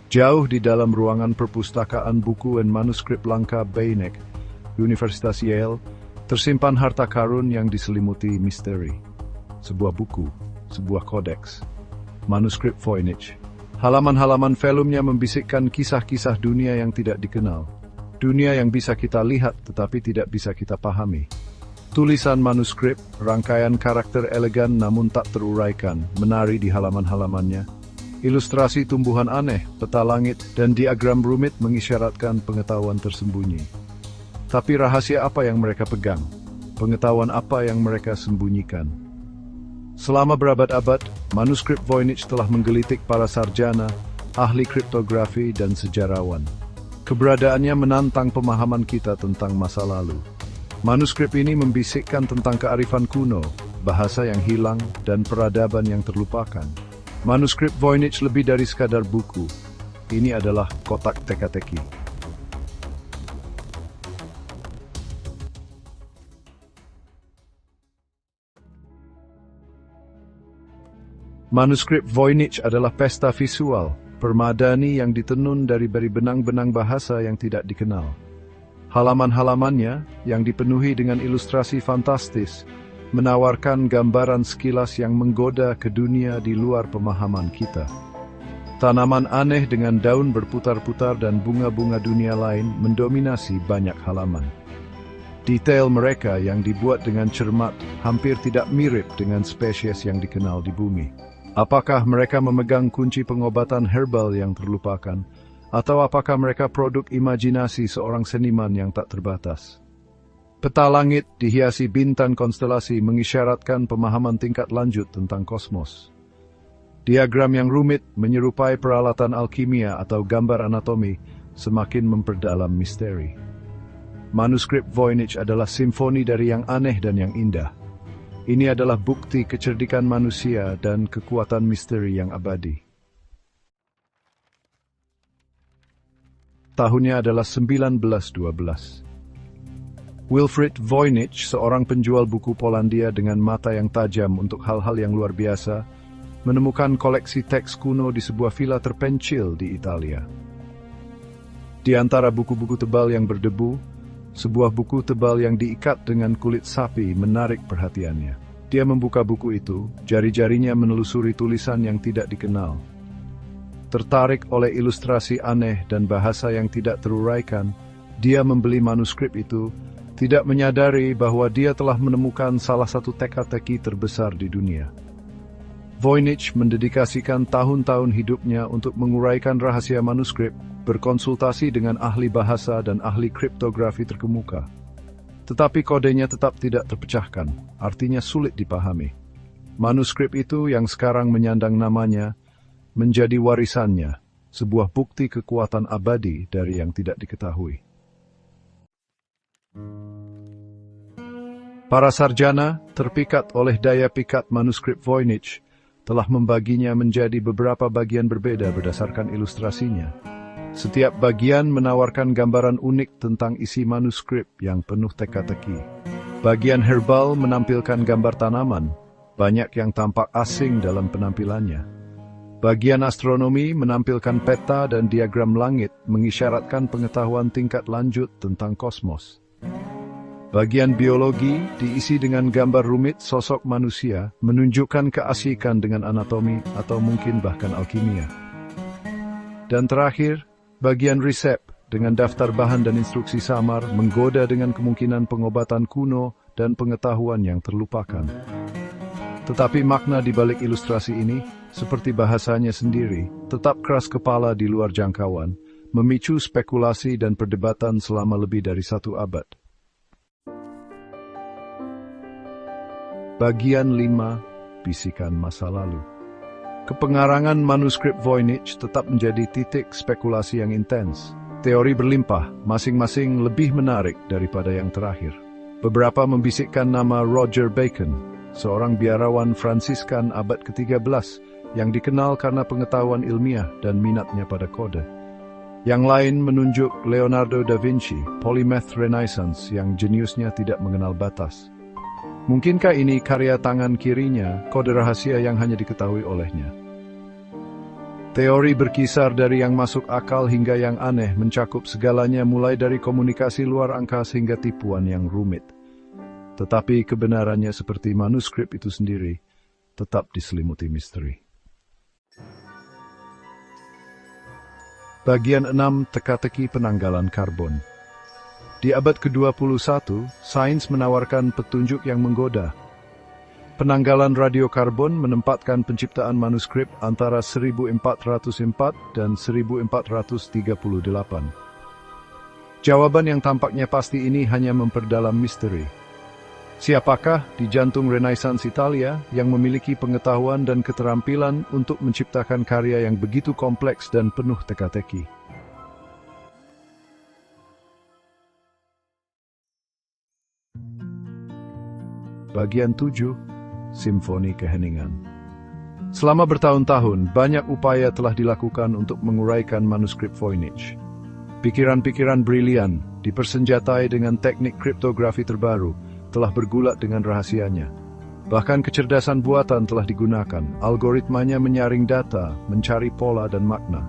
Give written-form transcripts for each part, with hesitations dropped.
Jauh di dalam ruangan perpustakaan buku dan manuskrip langka Beinecke, Universitas Yale, tersimpan harta karun yang diselimuti misteri. Sebuah buku, sebuah kodeks, manuskrip Voynich. Halaman-halaman velumnya membisikkan kisah-kisah dunia yang tidak dikenal. Dunia yang bisa kita lihat tetapi tidak bisa kita pahami. Tulisan manuskrip, rangkaian karakter elegan namun tak teruraikan, menari di halaman-halamannya. Ilustrasi tumbuhan aneh, peta langit, dan diagram rumit mengisyaratkan pengetahuan tersembunyi. Tapi rahasia apa yang mereka pegang? Pengetahuan apa yang mereka sembunyikan? Selama berabad-abad, manuskrip Voynich telah menggelitik para sarjana, ahli kriptografi, dan sejarawan. Keberadaannya menantang pemahaman kita tentang masa lalu. Manuskrip ini membisikkan tentang kearifan kuno, bahasa yang hilang, dan peradaban yang terlupakan. Manuskrip Voynich lebih dari sekadar buku. Ini adalah kotak teka-teki. Manuskrip Voynich adalah pesta visual, permadani yang ditenun dari benang-benang bahasa yang tidak dikenal. Halaman-halamannya, yang dipenuhi dengan ilustrasi fantastis, menawarkan gambaran sekilas yang menggoda ke dunia di luar pemahaman kita. Tanaman aneh dengan daun berputar-putar dan bunga-bunga dunia lain mendominasi banyak halaman. Detail mereka yang dibuat dengan cermat hampir tidak mirip dengan spesies yang dikenal di bumi. Apakah mereka memegang kunci pengobatan herbal yang terlupakan, atau apakah mereka produk imajinasi seorang seniman yang tak terbatas? Peta langit dihiasi bintang konstelasi mengisyaratkan pemahaman tingkat lanjut tentang kosmos. Diagram yang rumit menyerupai peralatan alkimia atau gambar anatomi semakin memperdalam misteri. Manuskrip Voynich adalah simfoni dari yang aneh dan yang indah. Ini adalah bukti kecerdikan manusia dan kekuatan misteri yang abadi. Tahunnya adalah 1912. Wilfrid Voynich, seorang penjual buku Polandia dengan mata yang tajam untuk hal-hal yang luar biasa, menemukan koleksi teks kuno di sebuah villa terpencil di Italia. Di antara buku-buku tebal yang berdebu, sebuah buku tebal yang diikat dengan kulit sapi menarik perhatiannya. Dia membuka buku itu, jari-jarinya menelusuri tulisan yang tidak dikenal. Tertarik oleh ilustrasi aneh dan bahasa yang tidak teruraikan, dia membeli manuskrip itu, tidak menyadari bahwa dia telah menemukan salah satu teka-teki terbesar di dunia. Voynich mendedikasikan tahun-tahun hidupnya untuk menguraikan rahasia manuskrip, berkonsultasi dengan ahli bahasa dan ahli kriptografi terkemuka. Tetapi kodenya tetap tidak terpecahkan, artinya sulit dipahami. Manuskrip itu yang sekarang menyandang namanya, menjadi warisannya, sebuah bukti kekuatan abadi dari yang tidak diketahui. Para sarjana, terpikat oleh daya pikat manuskrip Voynich, telah membaginya menjadi beberapa bagian berbeda berdasarkan ilustrasinya. Setiap bagian menawarkan gambaran unik tentang isi manuskrip yang penuh teka-teki. Bagian herbal menampilkan gambar tanaman, banyak yang tampak asing dalam penampilannya. Bagian astronomi menampilkan peta dan diagram langit mengisyaratkan pengetahuan tingkat lanjut tentang kosmos. Bagian biologi diisi dengan gambar rumit sosok manusia, menunjukkan keasikan dengan anatomi atau mungkin bahkan alkimia. Dan terakhir, bagian resep dengan daftar bahan dan instruksi samar menggoda dengan kemungkinan pengobatan kuno dan pengetahuan yang terlupakan. Tetapi makna di balik ilustrasi ini, seperti bahasanya sendiri, tetap keras kepala di luar jangkauan, memicu spekulasi dan perdebatan selama lebih dari 1 abad. Bagian 5, bisikan masa lalu. Kepengarangan manuskrip Voynich tetap menjadi titik spekulasi yang intens. Teori berlimpah, masing-masing lebih menarik daripada yang terakhir. Beberapa membisikkan nama Roger Bacon, seorang biarawan Fransiskan abad ke-13 yang dikenal karena pengetahuan ilmiah dan minatnya pada kode. Yang lain menunjuk Leonardo da Vinci, polymath Renaissance yang jeniusnya tidak mengenal batas. Mungkinkah ini karya tangan kirinya, kode rahasia yang hanya diketahui olehnya? Teori berkisar dari yang masuk akal hingga yang aneh, mencakup segalanya mulai dari komunikasi luar angkasa hingga tipuan yang rumit. Tetapi kebenarannya seperti manuskrip itu sendiri, tetap diselimuti misteri. Bagian 6. Teka-teki penanggalan karbon. Di abad ke-21, sains menawarkan petunjuk yang menggoda. Penanggalan radiokarbon menempatkan penciptaan manuskrip antara 1404 dan 1438. Jawaban yang tampaknya pasti ini hanya memperdalam misteri. Siapakah di jantung Renaissance Italia yang memiliki pengetahuan dan keterampilan untuk menciptakan karya yang begitu kompleks dan penuh teka-teki? Bagian 7. Simfoni Keheningan. Selama bertahun-tahun, banyak upaya telah dilakukan untuk menguraikan manuskrip Voynich. Pikiran-pikiran brilian, dipersenjatai dengan teknik kriptografi terbaru, telah bergulat dengan rahasianya. Bahkan kecerdasan buatan telah digunakan, algoritmanya menyaring data, mencari pola dan makna.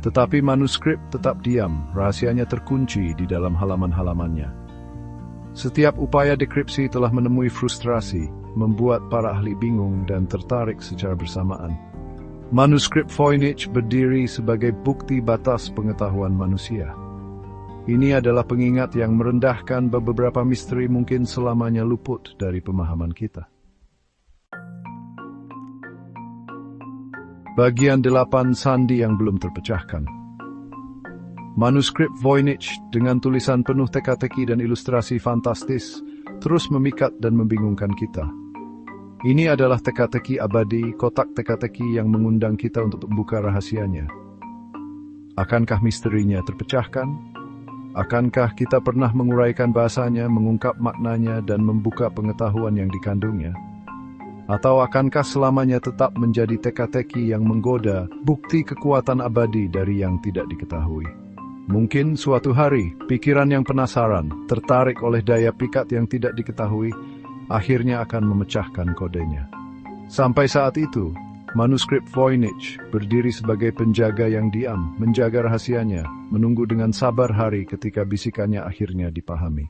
Tetapi manuskrip tetap diam, rahasianya terkunci di dalam halaman-halamannya. Setiap upaya dekripsi telah menemui frustrasi, membuat para ahli bingung dan tertarik secara bersamaan. Manuskrip Voynich berdiri sebagai bukti batas pengetahuan manusia. Ini adalah pengingat yang merendahkan bahwa beberapa misteri mungkin selamanya luput dari pemahaman kita. Bagian 8. Sandi yang belum terpecahkan. Manuskrip Voynich dengan tulisan penuh teka-teki dan ilustrasi fantastis terus memikat dan membingungkan kita. Ini adalah teka-teki abadi, kotak teka-teki yang mengundang kita untuk membuka rahasianya. Akankah misterinya terpecahkan? Akankah kita pernah menguraikan bahasanya, mengungkap maknanya, dan membuka pengetahuan yang dikandungnya? Atau akankah selamanya tetap menjadi teka-teki yang menggoda, bukti kekuatan abadi dari yang tidak diketahui? Mungkin suatu hari, pikiran yang penasaran, tertarik oleh daya pikat yang tidak diketahui, akhirnya akan memecahkan kodenya. Sampai saat itu, manuskrip Voynich berdiri sebagai penjaga yang diam, menjaga rahasianya, menunggu dengan sabar hari ketika bisikannya akhirnya dipahami.